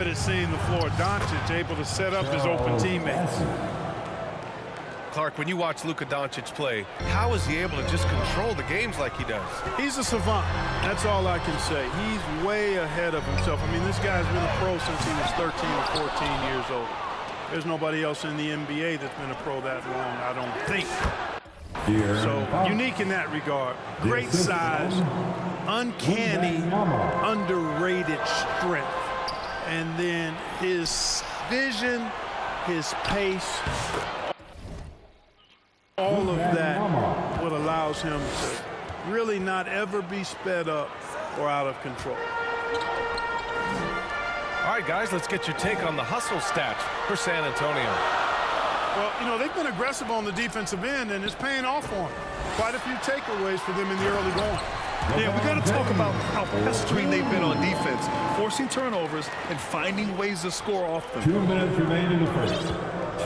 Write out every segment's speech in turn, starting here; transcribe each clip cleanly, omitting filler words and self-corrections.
At seeing the floor. Doncic able to set up his open teammates. Clark, when you watch Luka Doncic play, how is he able to just control the games like he does? He's a savant. That's all I can say. He's way ahead of himself. I mean, this guy's been a pro since he was 13 or 14 years old. There's nobody else in the NBA that's been a pro that long, I don't think. So unique in that regard. Great size, uncanny, underrated strength. And then his vision, his pace, all of that what allows him to really not ever be sped up or out of control. All right, guys, let's get your take on the hustle stats for San Antonio. Well, you know, they've been aggressive on the defensive end, and it's paying off for them. Quite a few takeaways for them in the early going. Yeah, we got to talk about how pestering they've been on defense, forcing turnovers and finding ways to score off them. 2 minutes remain in the first.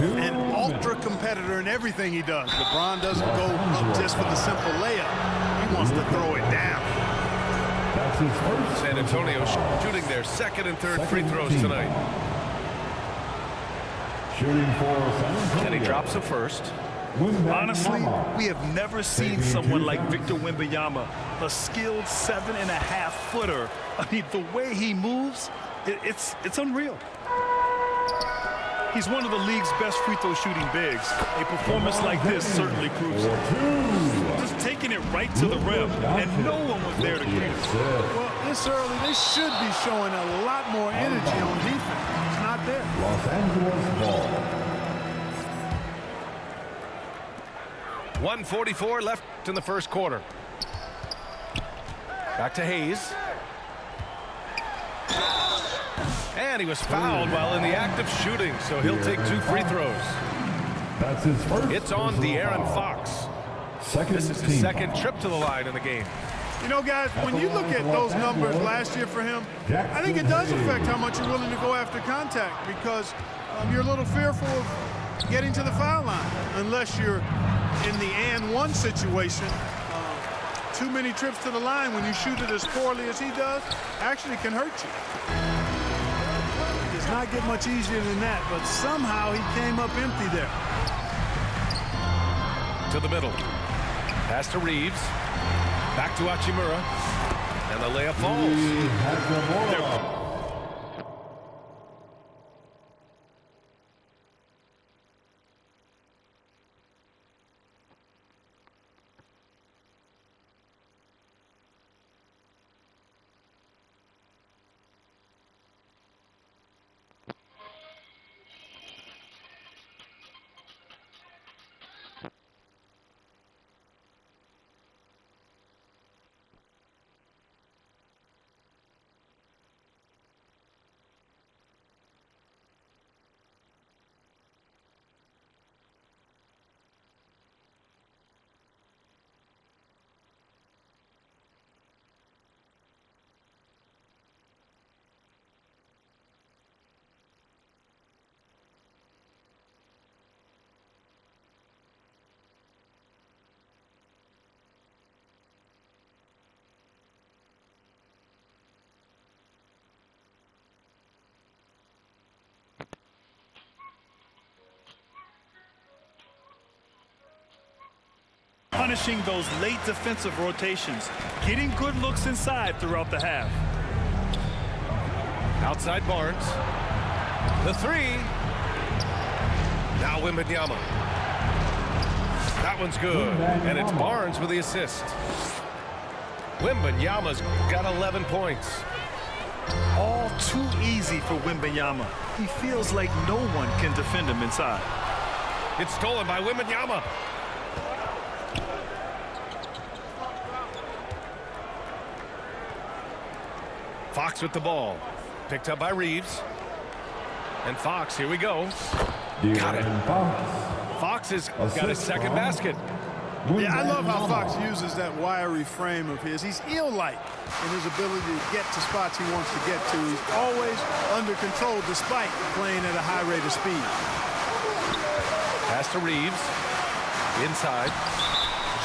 An ultra competitor in everything he does. LeBron doesn't go up just for the simple layup. He wants to throw it down. That's his first. San Antonio shooting their second and third free throws tonight. Shooting for San Antonio. And he drops the first. Honestly, we have never seen someone like Victor Wembanyama, a skilled 7.5-footer. I mean, the way he moves, it's unreal. He's one of the league's best free throw shooting bigs. A performance like this certainly proves it. Just taking it right to the rim, and no one was there to greet it. Well, this early, they should be showing a lot more energy on defense. It's not there. Los Angeles ball. 1:44 left in the first quarter. Back to Hayes. And he was fouled while in the act of shooting, so he'll take 2 free throws. That's his first. It's on De'Aaron Fox. This is his second trip to the line in the game. You know, guys, when you look at those numbers last year for him, I think it does affect how much you're willing to go after contact, because you're a little fearful of getting to the foul line unless you're in the and one situation. Too many trips to the line when you shoot it as poorly as he does actually can hurt you. It does not get much easier than that, but somehow he came up empty there. To the middle. Pass to Reeves. Back to Hachimura. And the layup falls. Punishing those late defensive rotations, getting good looks inside throughout the half. Outside Barnes. The 3. Now Wembanyama. That one's good. And it's Barnes with the assist. Wembanyama's got 11 points. All too easy for Wembanyama. He feels like no one can defend him inside. It's stolen by Wembanyama. Fox with the ball. Picked up by Reeves. And Fox, here we go. Got it. Fox has got his second basket. Yeah, I love how Fox uses that wiry frame of his. He's eel-like in his ability to get to spots he wants to get to. He's always under control despite playing at a high rate of speed. Pass to Reeves. Inside.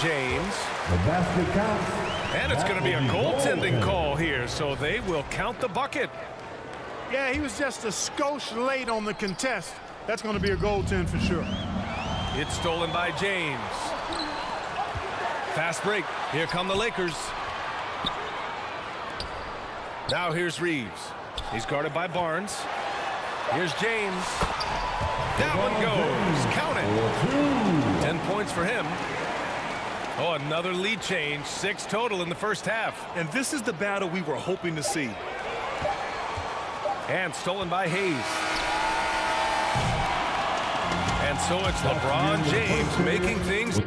James. The basket counts. And it's going to be a goaltending call here, so they will count the bucket. Yeah, he was just a skosh late on the contest. That's going to be a goaltend for sure. It's stolen by James. Fast break. Here come the Lakers. Now here's Reeves. He's guarded by Barnes. Here's James. That one goes. Count it. 10 points for him. Oh, another lead change. 6 total in the first half. And this is the battle we were hoping to see. And stolen by Hayes. And so it's LeBron James making things.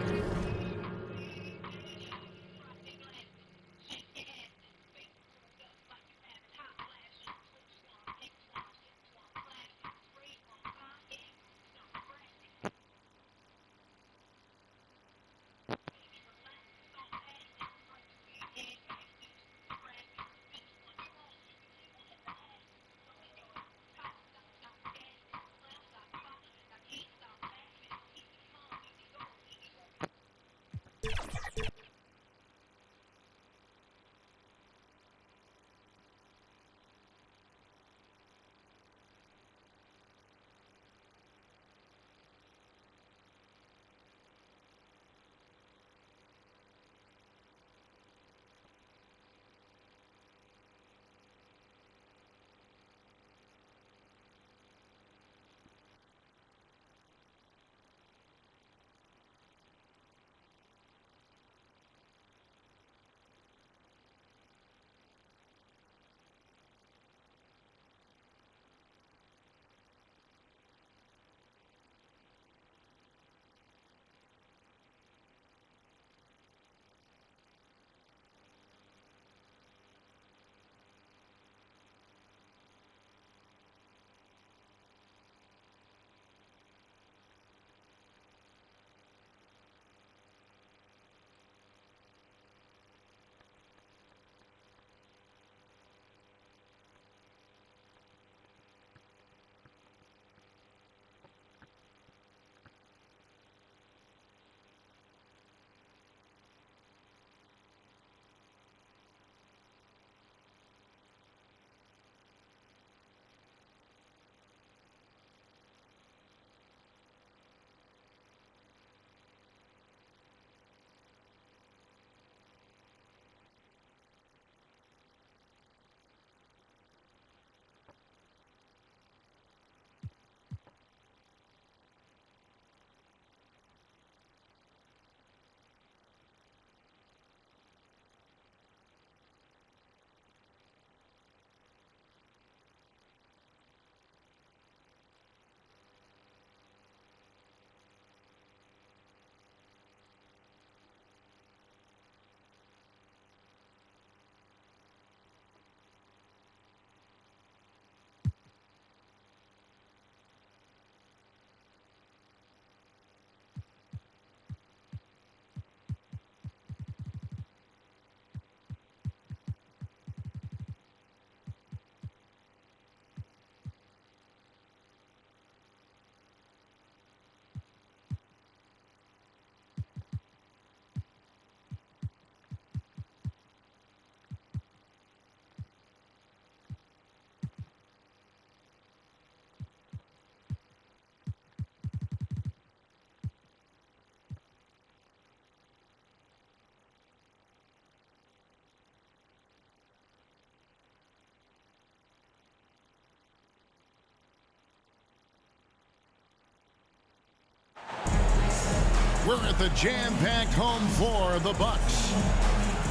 We're at the jam-packed home for the Bucks.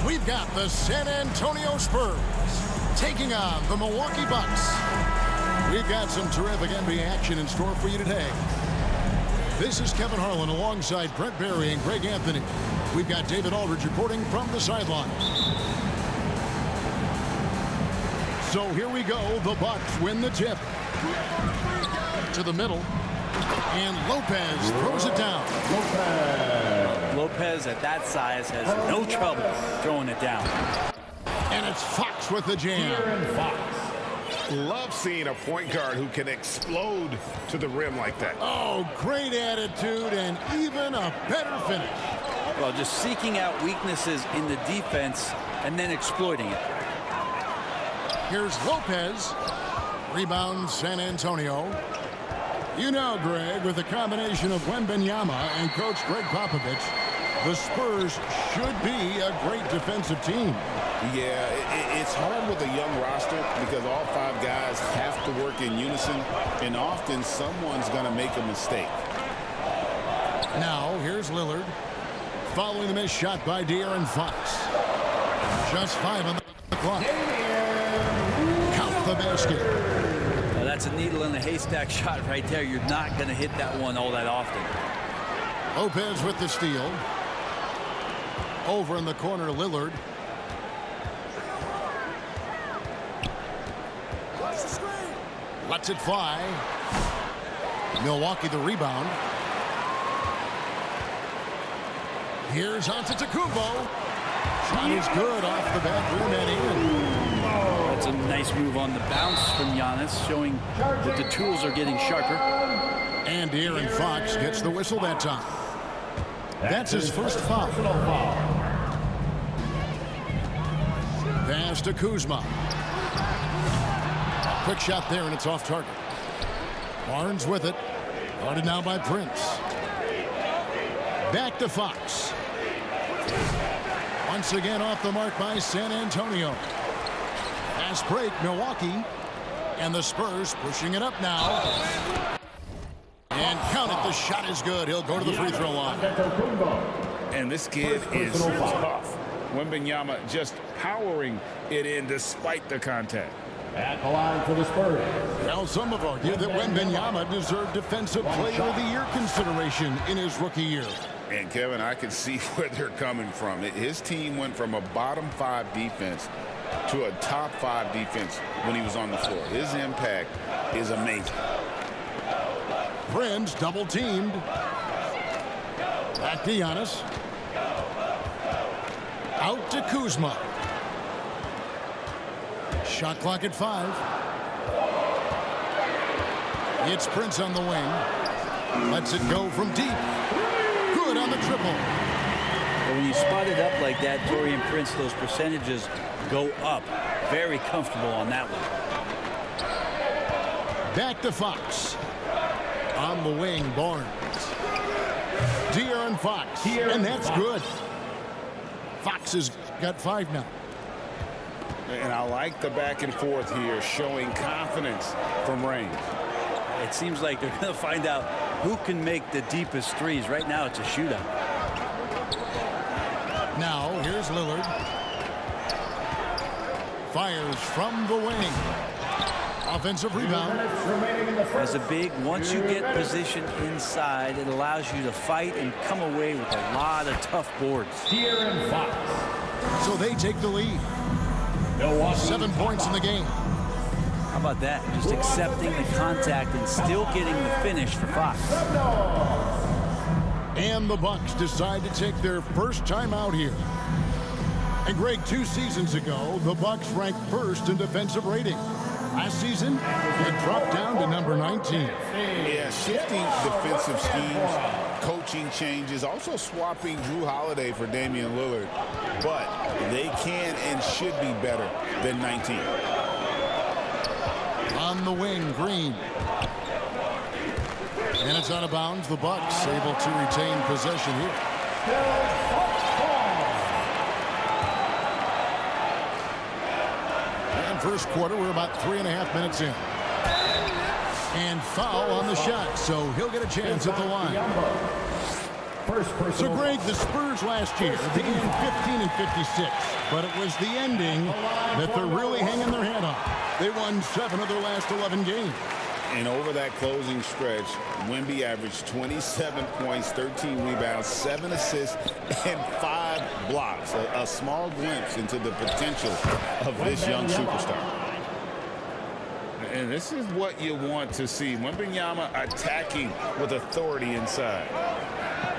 We've got the San Antonio Spurs taking on the Milwaukee Bucks. We've got some terrific NBA action in store for you today. This is Kevin Harlan alongside Brent Barry and Greg Anthony. We've got David Aldridge reporting from the sideline. So here we go. The Bucks win the tip. To the middle. And Lopez throws it down. Lopez at that size has no trouble throwing it down. And it's Fox with the jam. Love seeing a point guard who can explode to the rim like that. Oh, great attitude and even a better finish. Well, just seeking out weaknesses in the defense and then exploiting it. Here's Lopez. Rebound, San Antonio. You know, Greg, with the combination of Wembanyama and Coach Greg Popovich, the Spurs should be a great defensive team. Yeah, it's hard with a young roster because all 5 guys have to work in unison, and often someone's going to make a mistake. Now, here's Lillard. Following the missed shot by De'Aaron Fox. Just 5 on the clock. Count the basket. Well, that's a needle in a haystack shot right there. You're not going to hit that one all that often. Lopez with the steal. Over in the corner, Lillard. Lets it fly. Milwaukee the rebound. Here's Antetokounmpo. Shot is good off the back rim and in. That's a nice move on the bounce from Giannis, showing that the tools are getting sharper. And De'Aaron Fox gets the whistle that time. That's his first foul. Pass to Kuzma. Quick shot there, and it's off target. Barnes with it. Guarded now by Prince. Back to Fox. Once again off the mark by San Antonio. Fast break, Milwaukee. And the Spurs pushing it up now. And count it, the shot is good. He'll go to the free throw line. And this kid is tough. Wembanyama just powering it in despite the contact. At the line for the Spurs. Now, some have argued that Wembanyama deserved Defensive Player of the Year consideration in his rookie year. And, Kevin, I can see where they're coming from. His team went from a bottom 5 defense to a top 5 defense when he was on the floor. His impact is amazing. Prince double teamed. Back to Giannis. Out to Kuzma. Shot clock at 5. It's Prince on the wing. Lets it go from deep. Good on the triple. But when you spot it up like that, Taurean Prince, those percentages go up. Very comfortable on that one. Back to Fox. On the wing, Barnes. De'Aaron Fox. And that's good. Fox has got 5 now. And I like the back and forth here, showing confidence from range. It seems like they're going to find out who can make the deepest threes. Right now, it's a shootout. Now, here's Lillard. Fires from the wing. Offensive rebound. As a big, once you get position inside, it allows you to fight and come away with a lot of tough boards. De'Aaron Fox. So they take the lead. 7 points in the game. How about that? Just accepting the contact and still getting the finish for Fox. And the Bucks decide to take their first time out here. And Greg, 2 seasons ago, the Bucks ranked first in defensive rating. Last season, it dropped down to number 19. Yeah, shifting defensive schemes, coaching changes, also swapping Jrue Holiday for Damian Lillard. But they can and should be better than 19. On the wing, Green. And it's out of bounds. The Bucks able to retain possession here. And first quarter, we're about 3.5 minutes in. And foul on the shot, so he'll get a chance at the line. So, Greg, the Spurs last year began 15 and 56, but it was the ending that they're really hanging their head on. They won 7 of their last 11 games. And over that closing stretch, Wemby averaged 27 points, 13 rebounds, 7 assists, and 5 blocks. A small glimpse into the potential of this young superstar. And this is what you want to see. Wembanyama attacking with authority inside.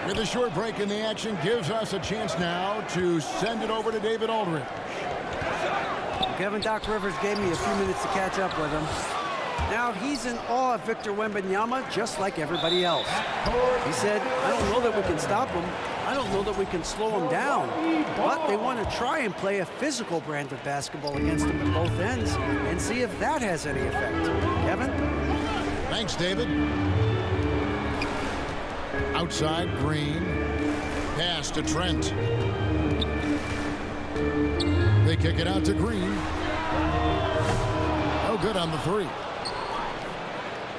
With a short break in the action, gives us a chance now to send it over to David Aldridge. Kevin, Doc Rivers gave me a few minutes to catch up with him. Now he's in awe of Victor Wembanyama, just like everybody else. He said, I don't know that we can stop him, I don't know that we can slow them down. But they want to try and play a physical brand of basketball against them at both ends and see if that has any effect. Kevin? Thanks, David. Outside, Green. Pass to Trent. They kick it out to Green. No good on the three.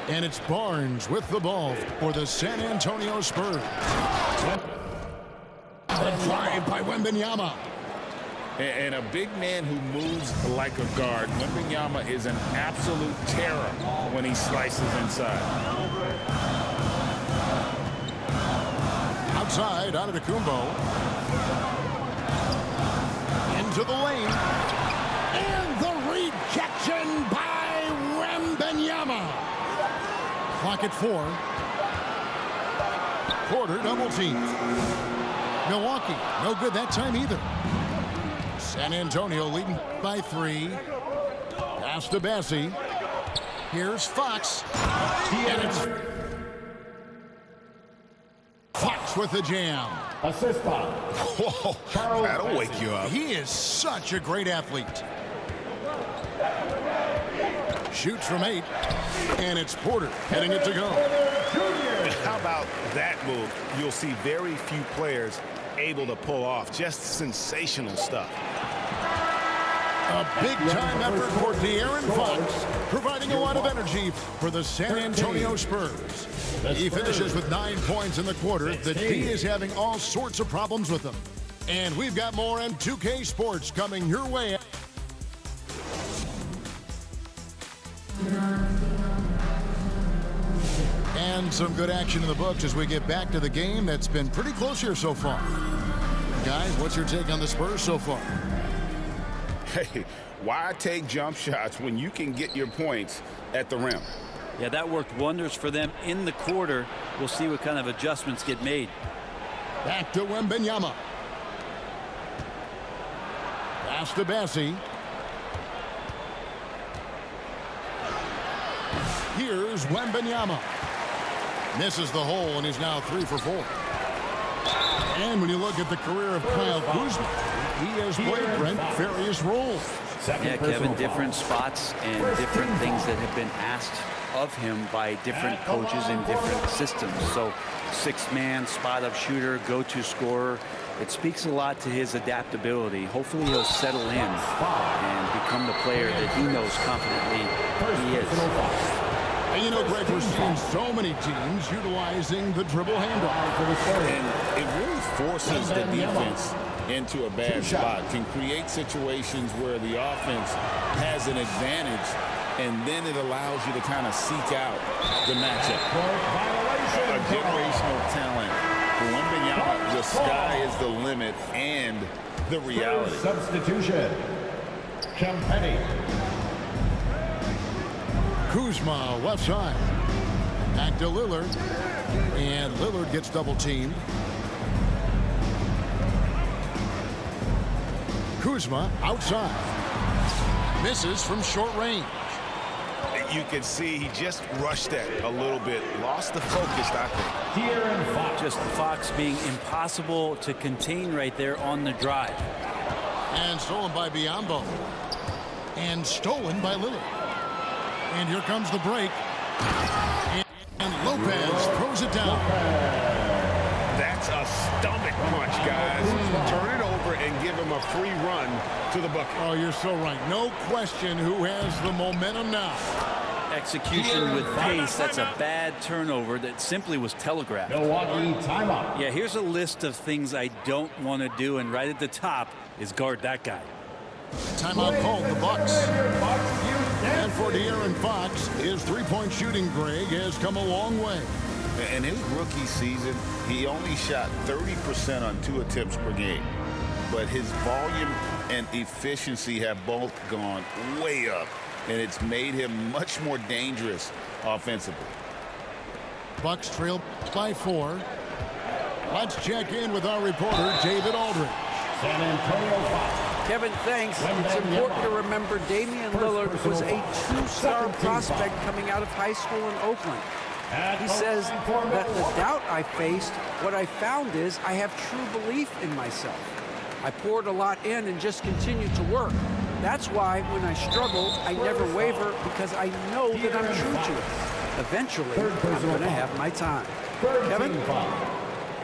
And it's Barnes with the ball for the San Antonio Spurs. The drive by Wembanyama. And a big man who moves like a guard. Wembanyama is an absolute terror when he slices inside. Outside, Antetokounmpo. Into the lane. And the rejection by Wembanyama. Clock at 4. Porter double team. Milwaukee, no good that time either. San Antonio leading by 3. Pass to Bassie. Here's Fox. And it's Fox with the jam. Assist by Whoa, that'll wake you up. He is such a great athlete. Shoots from 8. And it's Porter heading it to go. How about that move? You'll see very few players able to pull off. Just sensational stuff. A big-time effort for De'Aaron Fox, providing a lot of energy for the San Antonio Spurs. He finishes with 9 points in the quarter. The D is having all sorts of problems with him. And we've got more on 2K Sports coming your way. And some good action in the books as we get back to the game that's been pretty close here so far. Guys, what's your take on the Spurs so far? Hey, why take jump shots when you can get your points at the rim? Yeah, that worked wonders for them in the quarter. We'll see what kind of adjustments get made. Back to Wembanyama. Pass to Bassie. Here's Wembanyama. Misses the hole, and he's now 3 for 4. And when you look at the career of Kyle Kuzma, he has played Brent various roles. Yeah, Kevin, different spots and different things that have been asked of him by different coaches in different systems. So 6-man, spot-up shooter, go-to scorer. It speaks a lot to his adaptability. Hopefully he'll settle in and become the player that he knows confidently he is. And you know, Greg, we're seeing so many teams utilizing the dribble handoff. And it really forces the defense into a bad spot. Can create situations where the offense has an advantage, and then it allows you to kind of seek out the matchup. A generational talent. For Wembanyama, the sky is the limit and the reality. Substitution. Champagny. Kuzma left side. Back to Lillard. And Lillard gets double teamed. Kuzma outside. Misses from short range. You can see he just rushed that a little bit. Lost the focus, I think. De'Aaron Fox. Just Fox being impossible to contain right there on the drive. And stolen by Biyombo. And stolen by Lillard. And here comes the break. And Lopez throws it down. That's a stomach punch, guys. Turn it over and give him a free run to the bucket. Oh, you're so right. No question who has the momentum now. Execution with pace. That's a bad turnover that simply was telegraphed. Milwaukee timeout. Yeah, here's a list of things I don't want to do, and right at the top is guard that guy. Timeout called the Bucks. And for De'Aaron Fox, his three-point shooting, Greg, has come a long way. In his rookie season, he only shot 30% on 2 attempts per game. But his volume and efficiency have both gone way up, and it's made him much more dangerous offensively. Bucks trail by 4. Let's check in with our reporter, David Aldridge. San Antonio Fox. Kevin, thanks. It's important to remember Damian Lillard was a 2-star prospect coming out of high school in Oakland. He says that the doubt I faced, what I found is I have true belief in myself. I poured a lot in and just continued to work. That's why when I struggle, I never waver because I know that I'm true to it. Eventually, I'm going to have my time. Kevin?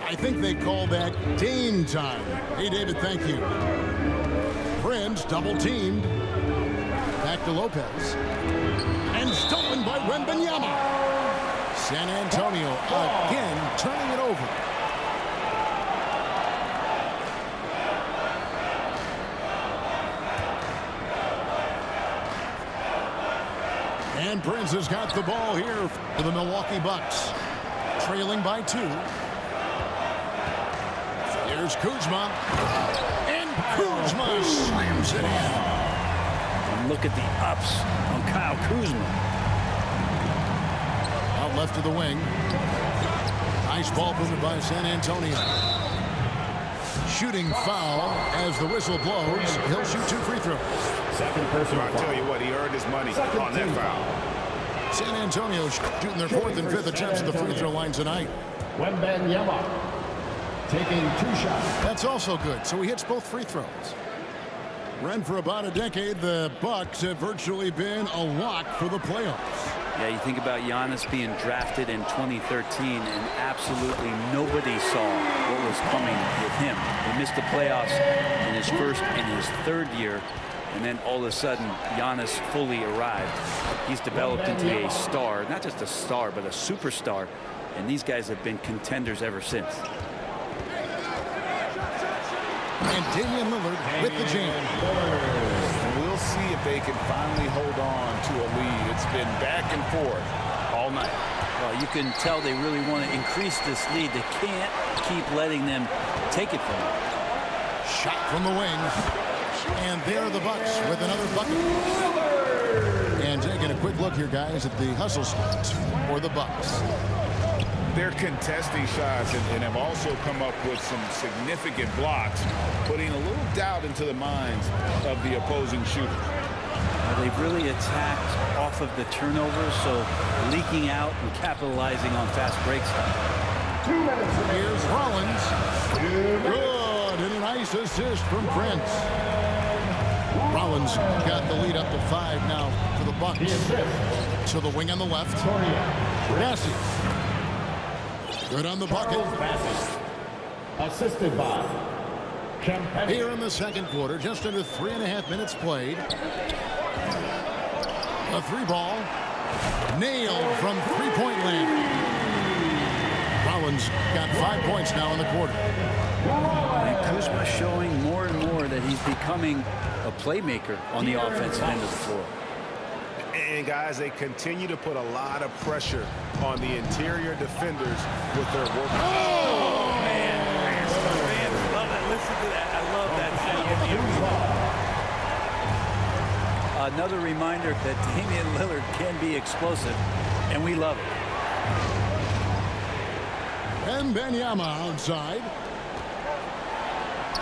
I think they call that Dame time. Hey, David, thank you. Prince double teamed. Back to Lopez. And stolen by Wembanyama. San Antonio again turning it over. And Prince has got the ball here for the Milwaukee Bucks. Trailing by 2. Here's Kuzma. And Kuzma slams it in. And look at the ups on Kyle Kuzma. Out left to the wing. Nice ball movement by San Antonio. Shooting foul as the whistle blows. He'll shoot 2 free throws. Second personal I tell you what, he earned his money on that foul. San Antonio shooting their 4th and 5th attempts at the free throw line tonight. Wembanyama taking 2 shots. That's also good. So he hits both free throws. Ren, for about a decade, the Bucks have virtually been a lock for the playoffs. Yeah, you think about Giannis being drafted in 2013, and absolutely nobody saw what was coming with him. He missed the playoffs in his first and his 3rd year, and then all of a sudden, Giannis fully arrived. He's developed into a star, not just a star, but a superstar, and these guys have been contenders ever since. And Damian Lillard with the jam. We'll see if they can finally hold on to a lead. It's been back and forth all night. Well, you can tell they really want to increase this lead. They can't keep letting them take it from them. Shot from the wing. And there are the Bucks with another bucket. And taking a quick look here, guys, at the hustle spots for the Bucks. They're contesting shots and have also come up with some significant blocks, putting a little doubt into the minds of the opposing shooters. They've really attacked off of the turnovers, so leaking out and capitalizing on fast breaks. 2 minutes. Here's Rollins. Good, and a nice assist from Prince. Rollins got the lead up to 5 now for the Bucks. To the wing on the left. Bassett. Good on the bucket. Assisted by Champagny. Here in the second quarter, just under 3.5 minutes played. A 3-ball. Nailed from 3-point land. Rollins got 5 points now in the quarter. And Kuzma showing more and more that he's becoming a playmaker on the offensive end of the floor. And guys, they continue to put a lot of pressure on the interior defenders with their work. Oh, man. Fans love that. Listen to that. I love that. Another reminder that Damian Lillard can be explosive, and we love it. And Wembanyama outside.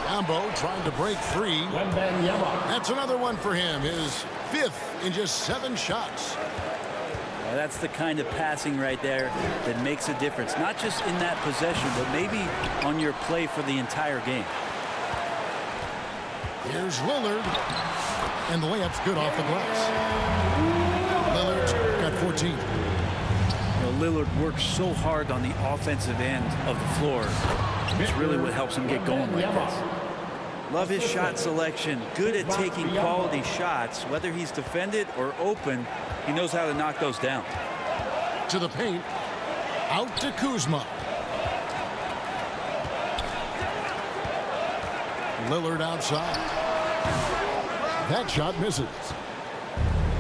Ambo trying to break free. Wembanyama. That's another one for him. His 5th in just 7 shots. Well, that's the kind of passing right there that makes a difference, not just in that possession, but maybe on your play for the entire game. Here's Lillard. And the layup's good off the glass. Lillard's got 14. Lillard works so hard on the offensive end of the floor. It's really what helps him get going like this. Love his shot selection. Good at taking quality shots. Whether he's defended or open, he knows how to knock those down. To the paint. Out to Kuzma. Lillard outside. That shot misses.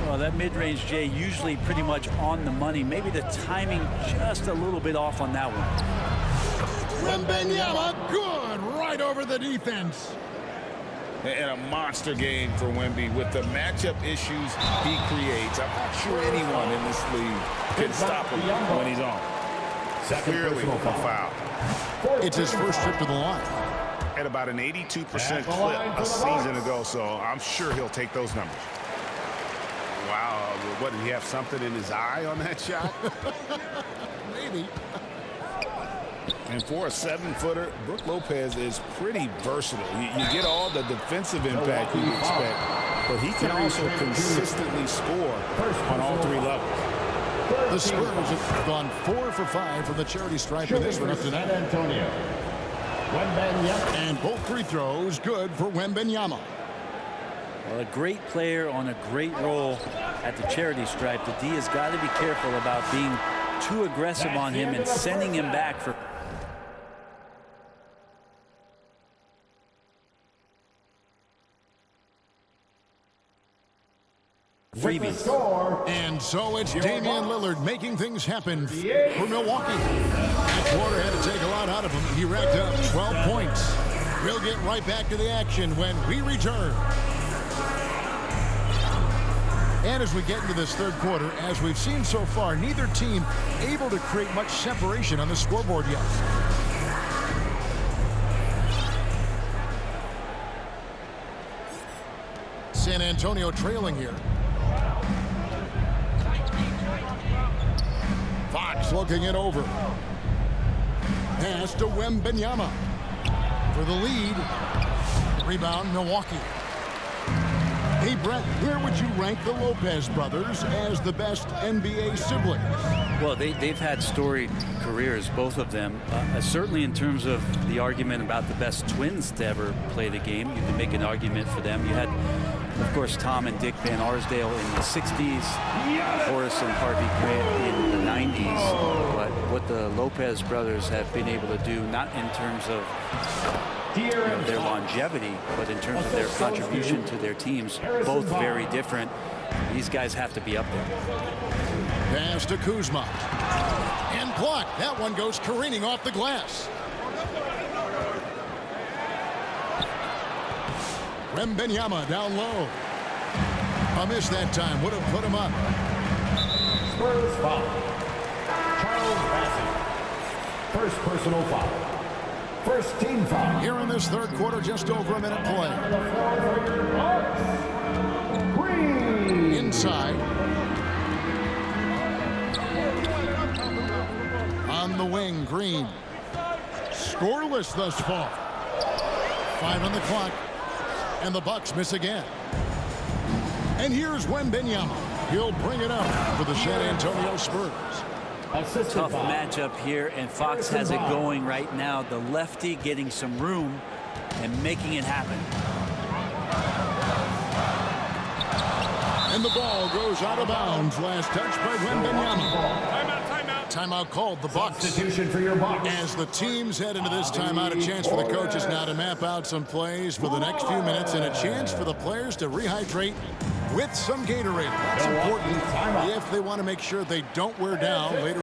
Well, that mid-range, Jay, usually pretty much on the money. Maybe the timing just a little bit off on that one. Wembanyama, good, right over the defense. And a monster game for Wemby with the matchup issues he creates. I'm not sure anyone in this league can stop him when he's on. Clearly a foul. It's his first trip to the line. At about an 82% clip a season ago, so I'm sure he'll take those numbers. Wow. What, did he have something in his eye on that shot? Maybe. And for a 7-footer, Brook Lopez is pretty versatile. You get all the defensive impact you expect, but he can also consistently score on all 3 levels. The Spurs have gone 4 for 5 from the charity stripe in this one up to now. San Antonio. Wembanyama. And both free throws good for Wembanyama. Well, a great player on a great role at the charity stripe. The D has got to be careful about being too aggressive on him and sending him back for freebies. And so it's Damian Lillard making things happen for Milwaukee. That quarter had to take a lot out of him. He racked up 12 points. We'll get right back to the action when we return. And as we get into this third quarter, as we've seen so far, neither team able to create much separation on the scoreboard yet. San Antonio trailing here. Fox looking it over. Pass to Wembanyama for the lead. Rebound, Milwaukee. Hey, Brett, where would you rank the Lopez brothers as the best NBA siblings? Well, they've had storied careers, both of them. Certainly in terms of the argument about the best twins to ever play the game, you can make an argument for them. You had, of course, Tom and Dick Van Arsdale in the 60s, Horace and Harvey Grant in the 90s. But what the Lopez brothers have been able to do, not in terms of their longevity, but in terms of their contribution to their teams, both very different. These guys have to be up there. Pass to Kuzma. And blocked. That one goes careening off the glass. Wembanyama down low. A miss that time. Would have put him up. Spurs foul. Charles Bassey. First personal foul. First team foul. Here in this third quarter, just over a minute play. Green. Inside. On the wing, Green. Scoreless thus far. 5 on the clock. And the Bucks miss again. And here's Wembanyama. He'll bring it up for the San Antonio Spurs. Tough matchup here, and Fox has it going right now. The lefty getting some room and making it happen. And the ball goes out of bounds. Last touch by Wembanyama. Timeout called the Bucks. Substitution for your Bucks. As the teams head into this timeout, a chance for the coaches now to map out some plays for the next few minutes and a chance for the players to rehydrate with some Gatorade. That's important if they want to make sure they don't wear down later.